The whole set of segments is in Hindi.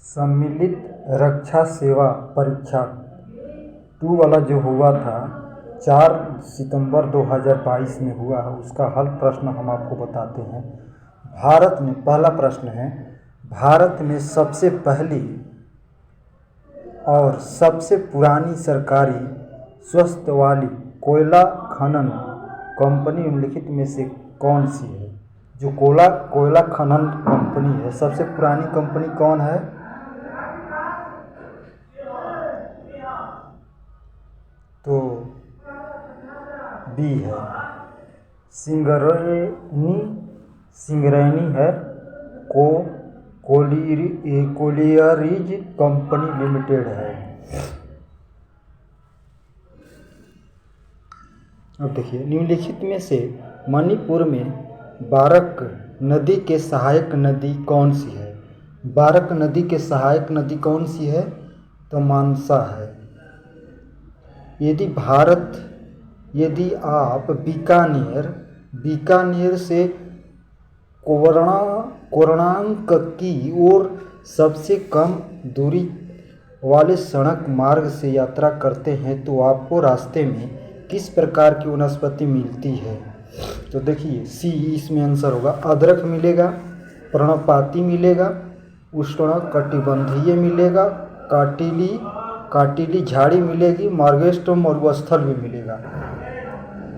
सम्मिलित रक्षा सेवा परीक्षा 2 वाला जो हुआ था 4 सितंबर 2022 में हुआ है, उसका हल प्रश्न हम आपको बताते हैं। भारत में पहला प्रश्न है, भारत में सबसे पहली और सबसे पुरानी सरकारी स्वास्थ्य वाली कोयला खनन कंपनी निम्नलिखित में से कौन सी है? जो कोयला खनन कंपनी है, सबसे पुरानी कंपनी कौन है? तो बी है, सिंगरेनी है, कोलियरीज कंपनी लिमिटेड है। अब देखिए, निम्नलिखित में से मणिपुर में बारक नदी के सहायक नदी कौन सी है? बारक नदी के सहायक नदी कौन सी है? तो मानसा है। यदि आप बीकानेर से कोणार्क की ओर सबसे कम दूरी वाले सड़क मार्ग से यात्रा करते हैं तो आपको रास्ते में किस प्रकार की वनस्पति मिलती है? तो देखिए, सी इसमें आंसर होगा। अदरक मिलेगा, पर्णपाती मिलेगा, उष्णकटिबंधीय मिलेगा, काटिली झाड़ी मिलेगी, मार्गेस्ट्रो मरुस्थल भी मिलेगा।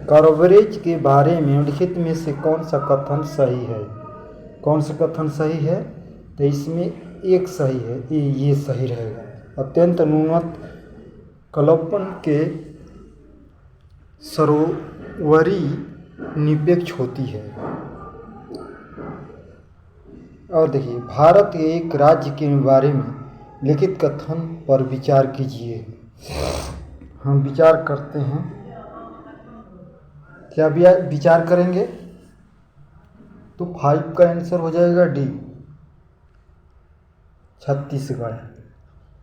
कवरेज के बारे में निम्नलिखित में से कौन सा कथन सही है? कौन सा कथन सही है? तो इसमें एक सही है, ये सही रहेगा। अत्यंत न्यूनतम कल्पन के सरोवरी निरपेक्ष होती है। और देखिए, भारत के एक राज्य के बारे में लिखित कथन पर विचार कीजिए। हम विचार करते हैं, क्या विचार करेंगे? तो 5 का आंसर हो जाएगा डी, छत्तीसगढ़।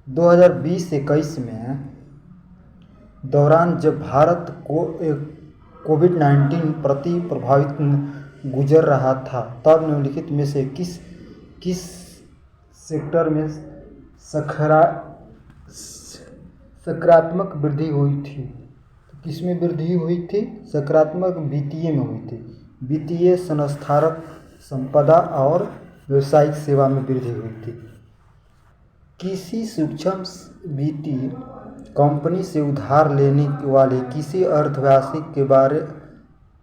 2020-21 में दौरान जब भारत को कोविड-19 प्रति प्रभावित गुजर रहा था, तब निम्नलिखित में से किस सेक्टर में सकारात्मक वृद्धि हुई थी? तो किस में वृद्धि हुई थी? सकारात्मक वित्तीय में हुई थी। वित्तीय, संस्थागत संपदा और व्यावसायिक सेवा में वृद्धि हुई थी। किसी सूक्ष्म वित्तीय कंपनी से उधार लेने वाले किसी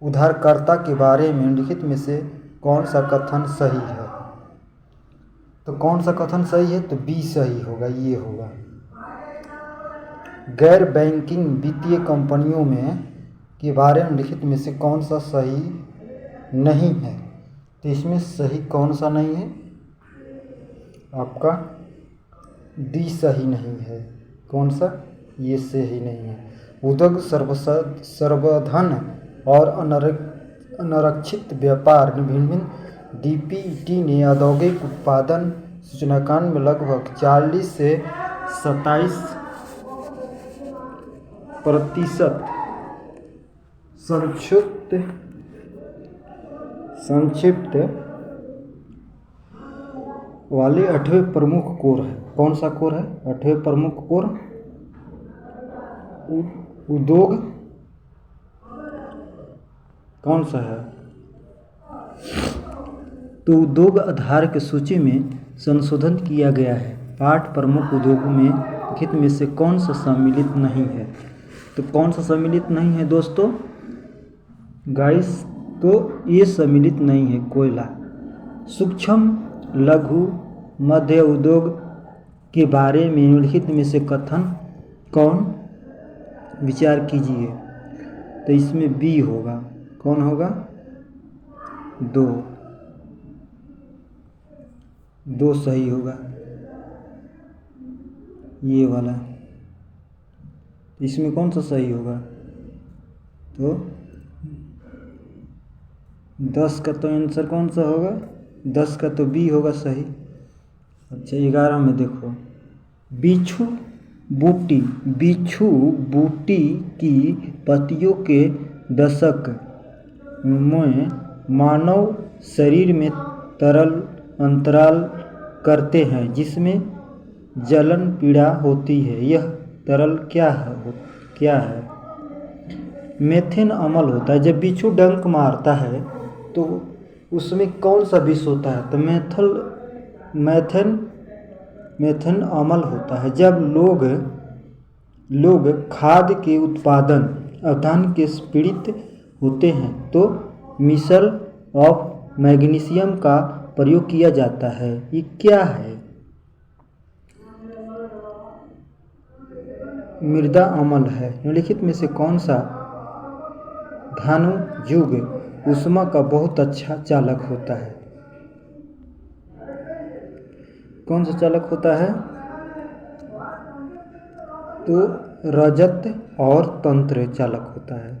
उधारकर्ता के बारे में निम्नलिखित में से कौन सा कथन सही है? तो कौन सा कथन सही है? तो बी सही होगा, ये होगा। गैर बैंकिंग वित्तीय कंपनियों में के बारे में निम्नलिखित में से कौन सा सही नहीं है? तो इसमें सही कौन सा नहीं है? आपका डी सही नहीं है। कौन सा? ये सही नहीं है। उद्योग संवर्धन और अनारक्षित व्यापार विभिन्न डीपीटी ने औद्योगिक उत्पादन सूचकांक में लगभग 40 से 27% संक्षिप्त वाले 8वें प्रमुख कोर है। कौन सा कोर है? 8वें प्रमुख कोर उद्योग कौन सा है? तो उद्योग आधार की सूची में संशोधन किया गया है। 8 प्रमुख उद्योगों में निम्नलिखित में से कौन सा सम्मिलित नहीं है? तो कौन सा सम्मिलित नहीं है दोस्तों? गाइस, तो ये सम्मिलित नहीं है कोयला। सूक्ष्म लघु मध्य उद्योग के बारे में निम्नलिखित में से कथन कौन? विचार कीजिए। तो इसमें बी होगा। कौन होगा? दो सही होगा, ये वाला। इसमें कौन सा सही होगा? तो 10 का तो आंसर कौन सा होगा? 10 का तो बी होगा सही। अच्छा, 11 में देखो, बिच्छू बूटी की पत्तियों के दशक में मानव शरीर में तरल अंतराल करते हैं, जिसमें जलन पीड़ा होती है, यह तरल क्या है? मेथेन अम्ल होता है। जब बिच्छू डंक मारता है तो उसमें कौन सा विष होता है? तो मेथेन अम्ल होता है। जब लोग खाद्य के उत्पादन अवधान के पीड़ित होते हैं तो मिसल ऑफ मैग्नीशियम का प्रयोग किया जाता है। ये क्या है? मृदा अम्ल है। निम्नलिखित में से कौन सा धानु युग ऊष्मा का बहुत अच्छा चालक होता है? कौन सा चालक होता है? तो रजत और तंत्र चालक होता है।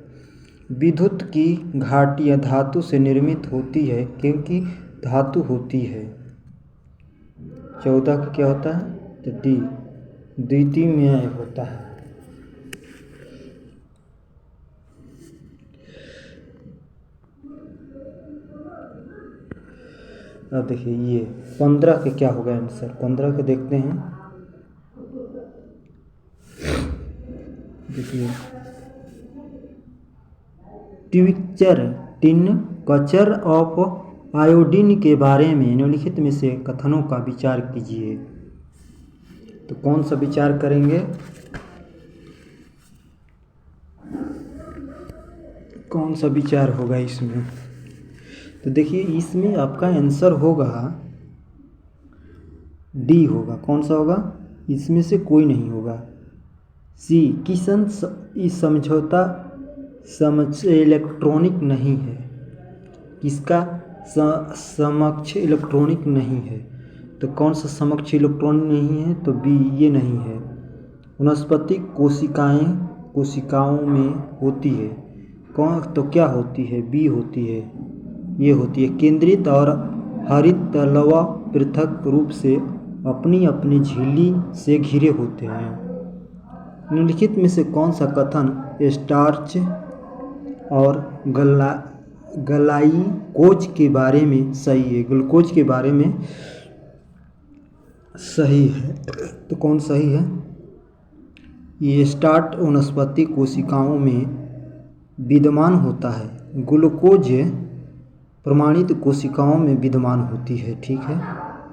विद्युत की घाटियाँ धातु से निर्मित होती है क्योंकि धातु होती है। 14 का क्या होता है? तो डी द्वितीय होता है। अब देखिए ये 15 के क्या होगा आंसर? 15 के देखते हैं। देखिए टिंकचर ऑफ आयोडीन के बारे में निम्नलिखित में से कथनों का विचार कीजिए। तो कौन सा विचार करेंगे? कौन सा विचार होगा इसमें? तो देखिए इसमें आपका आंसर होगा डी होगा। कौन सा होगा? इसमें से कोई नहीं होगा। सी किसन समझौता इलेक्ट्रॉनिक नहीं है। किसका समक्ष इलेक्ट्रॉनिक नहीं है? तो कौन सा समक्ष इलेक्ट्रॉनिक नहीं है? तो बी ये नहीं है। वनस्पतिक कोशिकाओं में होती है। कौन? तो क्या होती है? बी होती है। ये होती है केंद्रित और हरित लवा पृथक रूप से अपनी अपनी झिल्ली से घिरे होते हैं। निम्नलिखित में से कौन सा कथन स्टार्च और ग्लाइकोज के बारे में सही है? ग्लूकोज के बारे में सही है। तो कौन सही है? ये स्टार्च वनस्पति कोशिकाओं में विद्यमान होता है। ग्लूकोज प्रमाणित कोशिकाओं में विद्यमान होती है। ठीक है।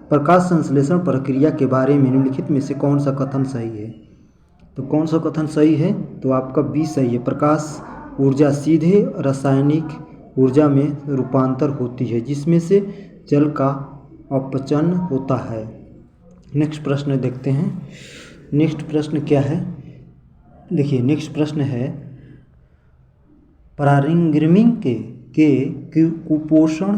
प्रकाश संश्लेषण प्रक्रिया के बारे में निम्नलिखित में से कौन सा कथन सही है? तो कौन सा कथन सही है? तो आपका बी सही है। प्रकाश ऊर्जा सीधे रासायनिक ऊर्जा में रूपांतर होती है जिसमें से जल का अपचन होता है। नेक्स्ट प्रश्न देखते हैं। नेक्स्ट प्रश्न क्या है? देखिए नेक्स्ट प्रश्न है पारिंगमिंग के कुपोषण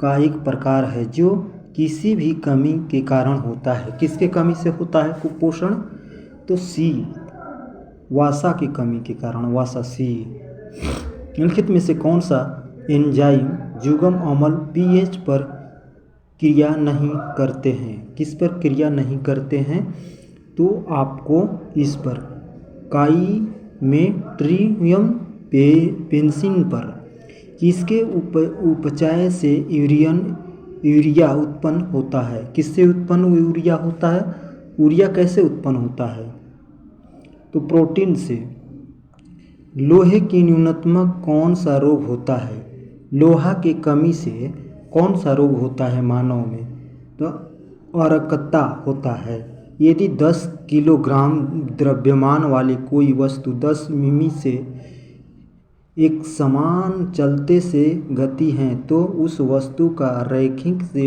का एक प्रकार है जो किसी भी कमी के कारण होता है। किसके कमी से होता है कुपोषण? तो सी वसा की कमी के कारण। वसा सी। निम्नलिखित में से कौन सा एंजाइम युग्म अम्ल पीएच पर क्रिया नहीं करते हैं? किस पर क्रिया नहीं करते हैं? तो आपको इस पर काइमेट्रियम पेंसिन पर। किसके उपचय से यूरिया उत्पन्न होता है? किससे उत्पन्न यूरिया होता है? यूरिया कैसे उत्पन्न होता है? तो प्रोटीन से। लोहे की न्यूनतम कौन सा रोग होता है? लोहा की कमी से कौन सा रोग होता है मानव में? तो अरक्तता होता है। यदि 10 किलोग्राम द्रव्यमान वाली कोई वस्तु 10 मिमी से एक समान चलते से गति है तो उस वस्तु का रैखिक से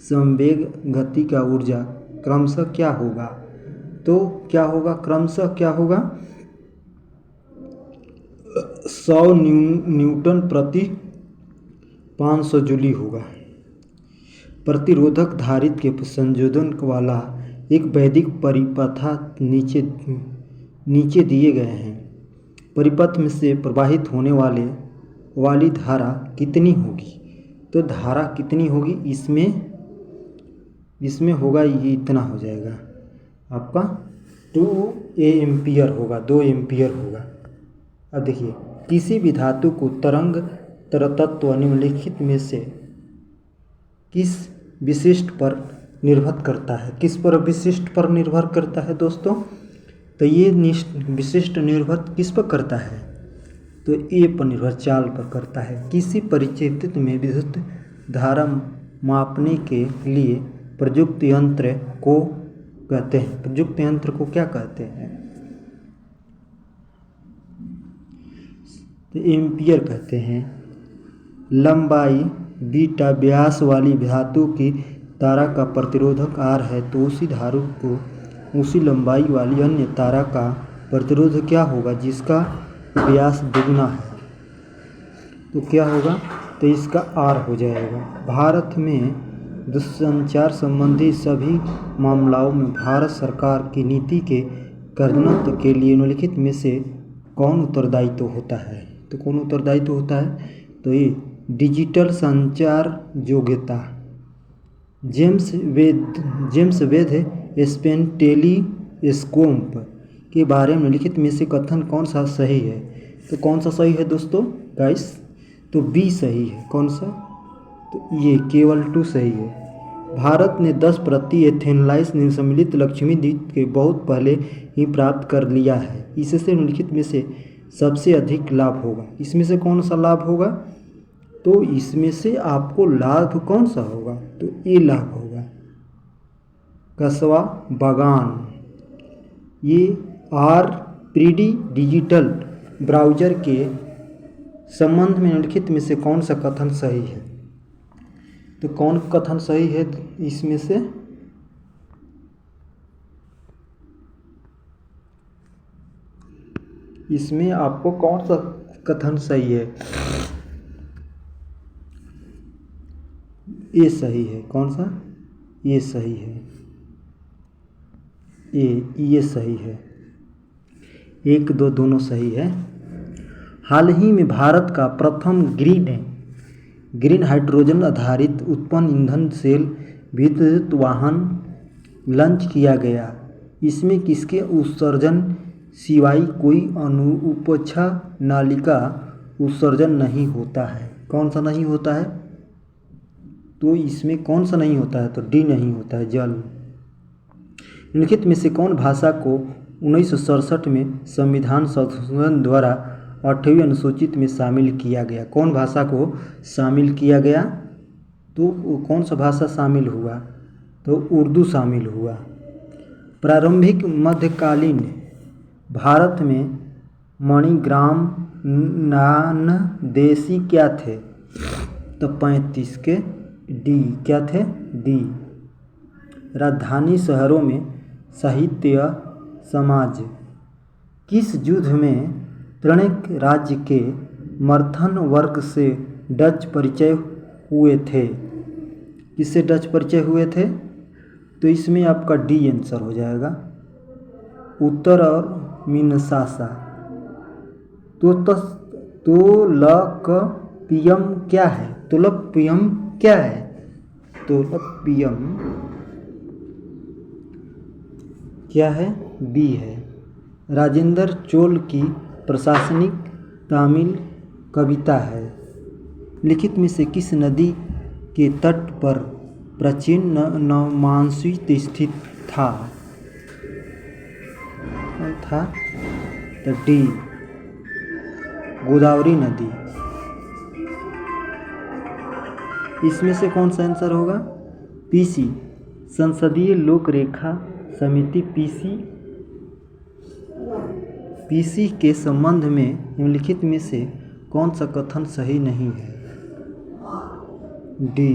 संवेग गति का ऊर्जा क्रमशः क्या होगा? तो क्या होगा? क्रमशः क्या होगा? 100 न्यूटन प्रति 500 जूली होगा। प्रतिरोधक धारित्र के संयोजन वाला एक वैदिक परिपथा नीचे दिए गए हैं। परिपथ में से प्रवाहित होने वाली धारा कितनी होगी? तो धारा कितनी होगी? इसमें होगा ये इतना हो जाएगा आपका 2 एम्पियर होगा। 2 एम्पियर होगा। अब देखिए किसी भी धातु को तरंग तत्व निम्नलिखित में से किस विशिष्ट निर्भर करता है? किस पर विशिष्ट पर निर्भर करता है दोस्तों? तो ये विशिष्ट निर्भर किस पर करता है? तो ए पर निर्भर, चाल पर करता है। किसी परिचित में विद्युत धारा मापने के लिए प्रयुक्त यंत्र को कहते हैं? प्रयुक्त यंत्र को क्या कहते हैं? तो एम्पियर कहते हैं। लंबाई बीटा व्यास वाली धातु की तारा का प्रतिरोधक आर है, तो उसी धातु को उसी लंबाई वाली अन्य तारा का प्रतिरोध क्या होगा जिसका व्यास दुगना है? तो क्या होगा? तो इसका आर हो जाएगा। भारत में दूरसंचार संबंधी सभी मामलों में भारत सरकार की नीति के कार्यान्वयन के लिए निम्नलिखित में से कौन उत्तरदायित्व होता है? तो कौन उत्तरदायित्व होता है? तो ये डिजिटल संचार योग्यता। जेम्स वेब स्पेन टेलीस्कोप के बारे में लिखित में से कथन कौन सा सही है? तो कौन सा सही है दोस्तों गाइस? तो बी सही है। कौन सा? तो ये केवल 2 सही है। भारत ने 10% एथेनॉल सम्मिलित लक्ष्मी द्वीप के बहुत पहले ही प्राप्त कर लिया है। इससे निम्नलिखित में से सबसे अधिक लाभ होगा। इसमें से कौन सा लाभ होगा? तो इसमें से आपको लाभ कौन सा होगा? तो ये लाभ होगा कस्बा बागान। ये आर3डी डिजिटल ब्राउज़र के संबंध में निम्नलिखित में से कौन सा कथन सही है? तो कौन कथन सही है इसमें से? इसमें आपको कौन सा कथन सही है? ये सही है। कौन सा? ये सही है। ये सही है। 1, 2 दोनों सही है। हाल ही में भारत का प्रथम ग्रीन हाइड्रोजन आधारित उत्पन्न ईंधन सेल विद्युत वाहन लॉन्च किया गया। इसमें किसके उत्सर्जन सिवाय कोई अनुपक्षा नालिका उत्सर्जन नहीं होता है? कौन सा नहीं होता है? तो इसमें कौन सा नहीं होता है? तो डी नहीं होता है, जल। निम्नलिखित में से कौन भाषा को 1967 में संविधान संशोधन द्वारा 8वीं अनुसूचित में शामिल किया गया? कौन भाषा को शामिल किया गया? तो कौन सा भाषा शामिल हुआ? तो उर्दू शामिल हुआ। प्रारंभिक मध्यकालीन भारत में मणिग्राम नानदेशी क्या थे? तो 35 के डी। क्या थे? डी। राजधानी शहरों में साहित्य समाज किस युद्ध में त्रणिक राज्य के मर्थन वर्ग से डच परिचय हुए थे? किससे डच परिचय हुए थे? तो इसमें आपका डी आंसर हो जाएगा, उत्तर और मिनसासा। तोलकपियम क्या है? तोलकपियम क्या है? तोलकपियम क्या है? बी है। राजेंद्र चोल की प्रशासनिक तमिल कविता है। लिखित में से किस नदी के तट पर प्राचीन नवमांसुत स्थित था? तो डी, गोदावरी नदी। इसमें से कौन सा आंसर होगा? पीसी, संसदीय लोक रेखा समिति पीसी के संबंध में निम्नलिखित में से कौन सा कथन सही नहीं है? डी।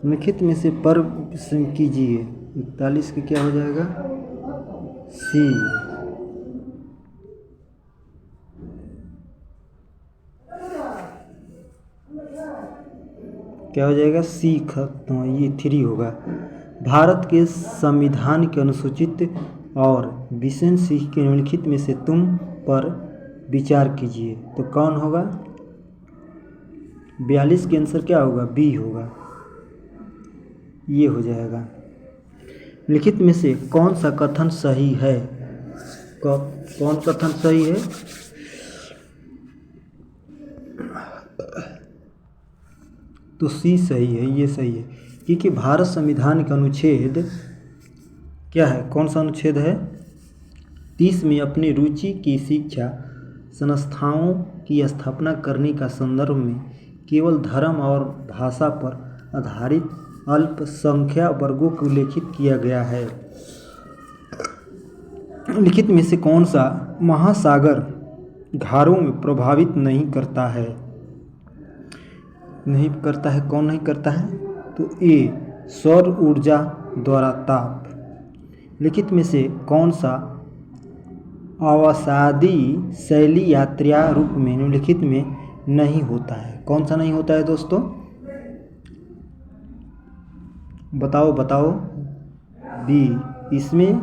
निम्नलिखित में से पर कीजिए। 41 का क्या हो जाएगा? सी। क्या हो जाएगा? सी खत्म, ये 3 होगा। भारत के संविधान के अनुसूचित और विशेष सीख के निम्नलिखित में से तुम पर विचार कीजिए। तो कौन होगा? 42 के आंसर क्या होगा? बी होगा, ये हो जाएगा। लिखित में से कौन सा कथन सही है? कौन कथन सही है? तो सी सही है, ये सही है, क्योंकि भारत संविधान का अनुच्छेद क्या है, कौन सा अनुच्छेद है, 30 में अपनी रुचि की शिक्षा संस्थाओं की स्थापना करने का संदर्भ में केवल धर्म और भाषा पर आधारित अल्पसंख्या वर्गों को उल्लेखित किया गया है। लिखित में से कौन सा महासागर घरों में प्रभावित नहीं करता है, नहीं करता है, कौन नहीं करता है, तो ए सौर ऊर्जा द्वारा ताप। लिखित में से कौन सा अवसादी शैली यात्रा रूप में निम्नलिखित में नहीं होता है, कौन सा नहीं होता है दोस्तों, बताओ बताओ, बी, इसमें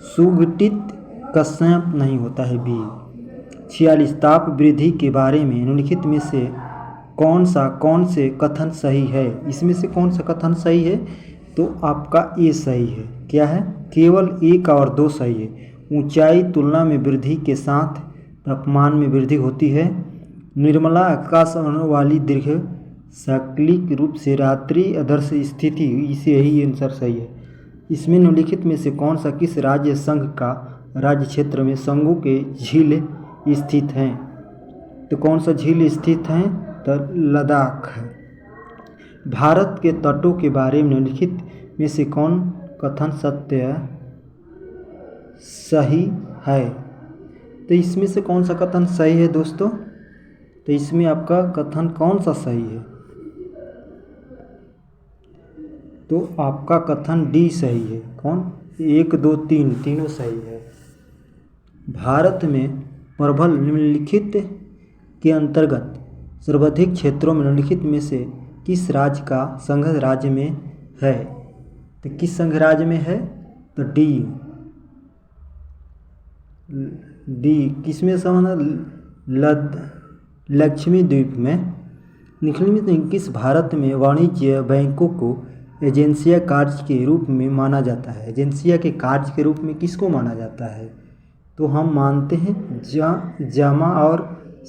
सुगठित कश्यप नहीं होता है, बी। 46 ताप वृद्धि के बारे में निम्नलिखित में से कौन से कथन सही है, इसमें से कौन सा कथन सही है, तो आपका ए सही है, क्या है, केवल 1 और 2 सही है। ऊंचाई तुलना में वृद्धि के साथ तापमान में वृद्धि होती है। निर्मला आकाश वाली दीर्घ साक्लिक रूप से रात्रि आदर्श स्थिति, इसे ही आंसर सही है। इसमें निम्नलिखित में से कौन सा किस राज्य संघ का राज्य क्षेत्र में संघों के झील स्थित हैं, तो कौन सा झील स्थित हैं, तो लद्दाख है। भारत के तटों के बारे में निम्नलिखित में से कौन कथन सत्य सही है, तो इसमें से कौन सा कथन सही है दोस्तों, तो इसमें आपका कथन कौन सा सही है, तो आपका कथन डी सही है, कौन, 1 2 3 तीनों सही है। भारत में प्रबल निम्नलिखित के अंतर्गत सर्वाधिक क्षेत्रों में निम्नलिखित में से किस राज्य का संघ राज्य में है, तो किस संघ राज्य में है, तो डी किस में समान, लक्ष्मी द्वीप में। निम्नलिखित में किस भारत में वाणिज्य बैंकों को एजेंसिया कार्य के रूप में माना जाता है, एजेंसिया के कार्य के रूप में किसको माना जाता है, तो हम मानते हैं जामा और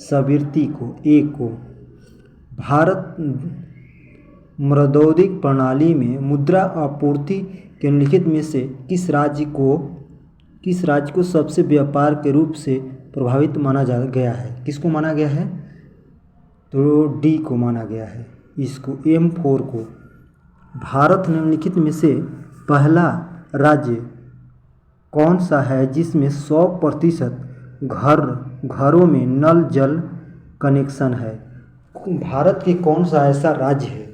सबिर्ती को, ए को। भारत मृदौदिक प्रणाली में मुद्रा आपूर्ति के निम्नलिखित में से किस राज्य को सबसे व्यापार के रूप से प्रभावित माना गया है, किसको माना गया है, तो डी को माना गया है, इसको M4 को। भारत निम्नलिखित में से पहला राज्य कौन सा है जिसमें 100% घरों में नल जल कनेक्शन है, भारत के कौन सा ऐसा राज्य है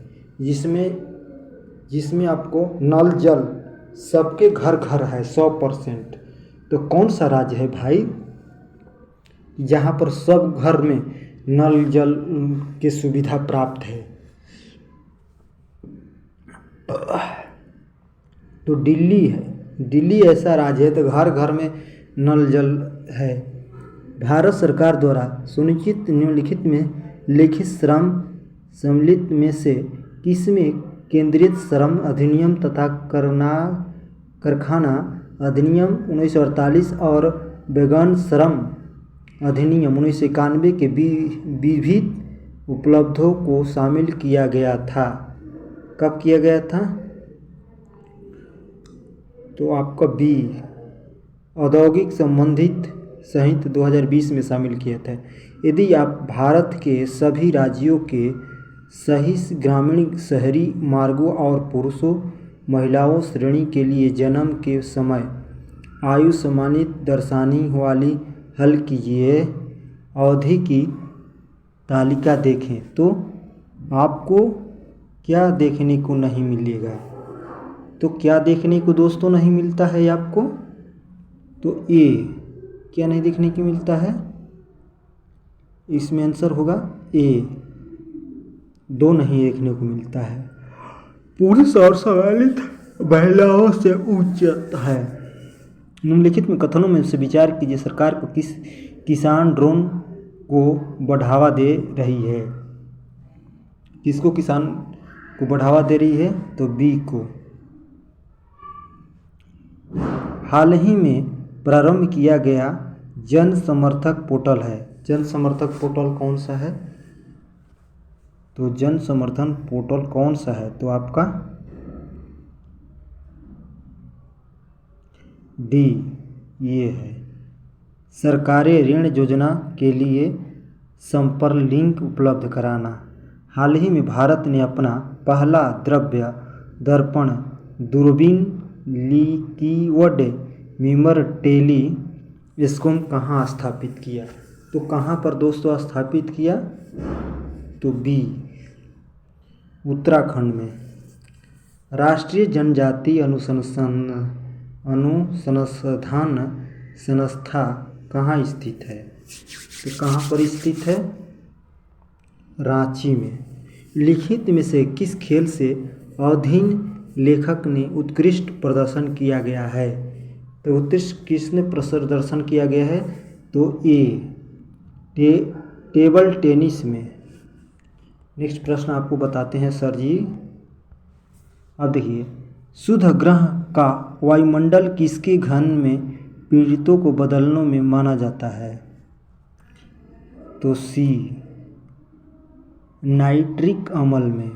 जिसमें आपको नल जल सबके घर है 100%, तो कौन सा राज्य है भाई, जहाँ पर सब घर में नल जल की सुविधा प्राप्त है, तो दिल्ली है, दिल्ली ऐसा राज्य है, तो घर घर में नल जल है। भारत सरकार द्वारा सुनिश्चित निम्नलिखित में लिखित श्रम सम्मिलित में से किसमें केंद्रीय श्रम अधिनियम तथा कारखाना अधिनियम 1948 और बेगन श्रम अधिनियम 1991 के विविध उपलब्धों को शामिल किया गया था, कब किया गया था, तो आपका बी औद्योगिक संबंधित संहिता 2020 में शामिल किया था। यदि आप भारत के सभी राज्यों के सही ग्रामीण शहरी मार्गों और पुरुषों महिलाओं श्रेणी के लिए जन्म के समय आयु सम्मानित दर्शाने वाली हल कीजिए अवधि की तालिका देखें, तो आपको क्या देखने को नहीं मिलेगा, तो क्या देखने को दोस्तों नहीं मिलता है आपको, तो ए क्या नहीं देखने को मिलता है, इसमें आंसर होगा ए, 2 नहीं देखने को मिलता है। पुरुष और सम्मानित महिलाओं से उच्च है। निम्नलिखित में कथनों में से विचार कीजिए, सरकार को किसान ड्रोन को बढ़ावा दे रही है, किसको किसान को बढ़ावा दे रही है, तो बी को। हाल ही में प्रारंभ किया गया जन समर्थक पोर्टल है, जन समर्थक पोर्टल कौन सा है? तो जन समर्थन पोर्टल कौन सा है? तो आपका डी ये है। सरकारी ऋण योजना के लिए संपर्क लिंक उपलब्ध कराना। हाल ही में भारत ने अपना पहला द्रव्य दर्पण दूरबीन लिक्विड मिरर टेलीस्कोप कहाँ स्थापित किया? तो कहाँ पर दोस्तों स्थापित किया? तो बी उत्तराखंड में। राष्ट्रीय जनजाति अनुसंधान संस्था कहाँ स्थित है? तो कहाँ पर स्थित है? रांची में। लिखित में से किस खेल से अधीन लेखक ने उत्कृष्ट प्रदर्शन किया गया है? तो उत्कृष्ट किसने प्रदर्शन किया गया है? तो ए टेबल टेनिस में। नेक्स्ट प्रश्न आपको बताते हैं सर जी। अब देखिए, शुद्ध ग्रह का वायुमंडल किसके घन में पीड़ितों को बदलने में माना जाता है? तो सी नाइट्रिक अम्ल में।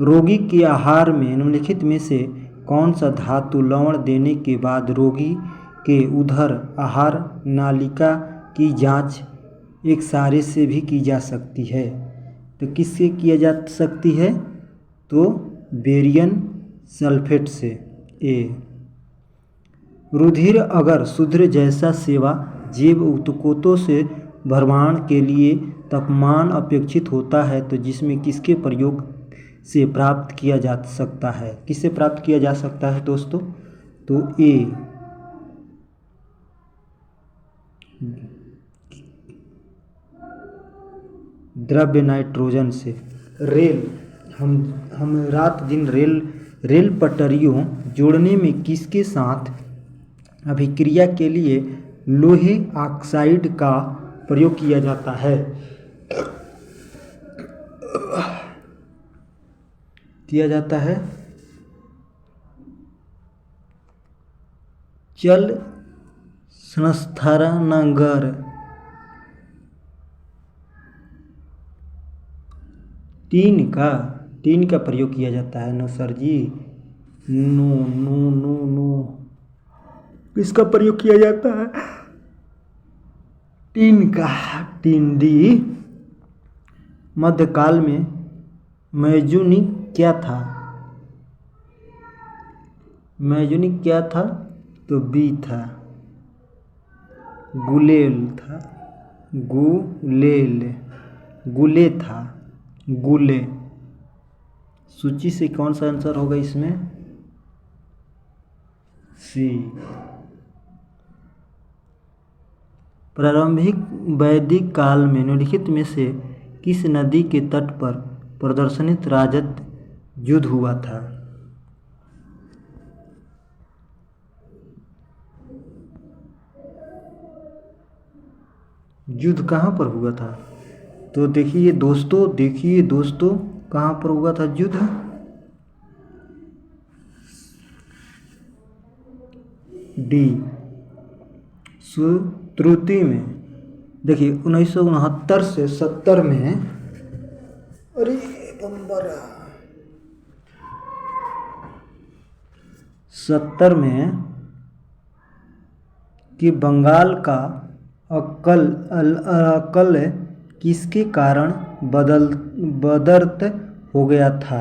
रोगी के आहार में निम्नलिखित में से कौन सा धातु लवण देने के बाद रोगी के उदर आहार नालिका की जांच एक्स-रे से भी की जा सकती है? तो किससे किया जा सकती है? तो बेरियम सल्फेट से। ए रुधिर अगर शुद्र जैसा सेवा जैव ऊतकों से भरमाण के लिए तापमान अपेक्षित होता है तो जिसमें किसके प्रयोग से प्राप्त किया जा सकता है? किससे प्राप्त किया जा सकता है दोस्तों? तो ए द्रव्य नाइट्रोजन से। रेल हम रात दिन रेल पटरियों जोड़ने में किसके साथ अभिक्रिया के लिए लोहे ऑक्साइड का प्रयोग किया जाता है? जल संस्थानागार। टीन का प्रयोग किया जाता है। नो सर जी, नो नो नो नो, किसका प्रयोग किया जाता है? टीन का। Tin D. मध्यकाल में मैजूनिक क्या था? मैजूनिक क्या था? तो बी था गुलेल था। गुले था। गुले। सूची से कौन सा आंसर होगा इसमें? सी। प्रारंभिक वैदिक काल में निम्नलिखित में से किस नदी के तट पर प्रदर्शित राजत युद्ध हुआ था? युद्ध कहाँ पर हुआ था? तो देखिए दोस्तों कहाँ पर हुआ था युद्ध? डी श्रुति में। देखिए 1969 से 70 में, अरे बम्बरा, 70 में कि बंगाल का अकल किसके कारण बदर्त हो गया था?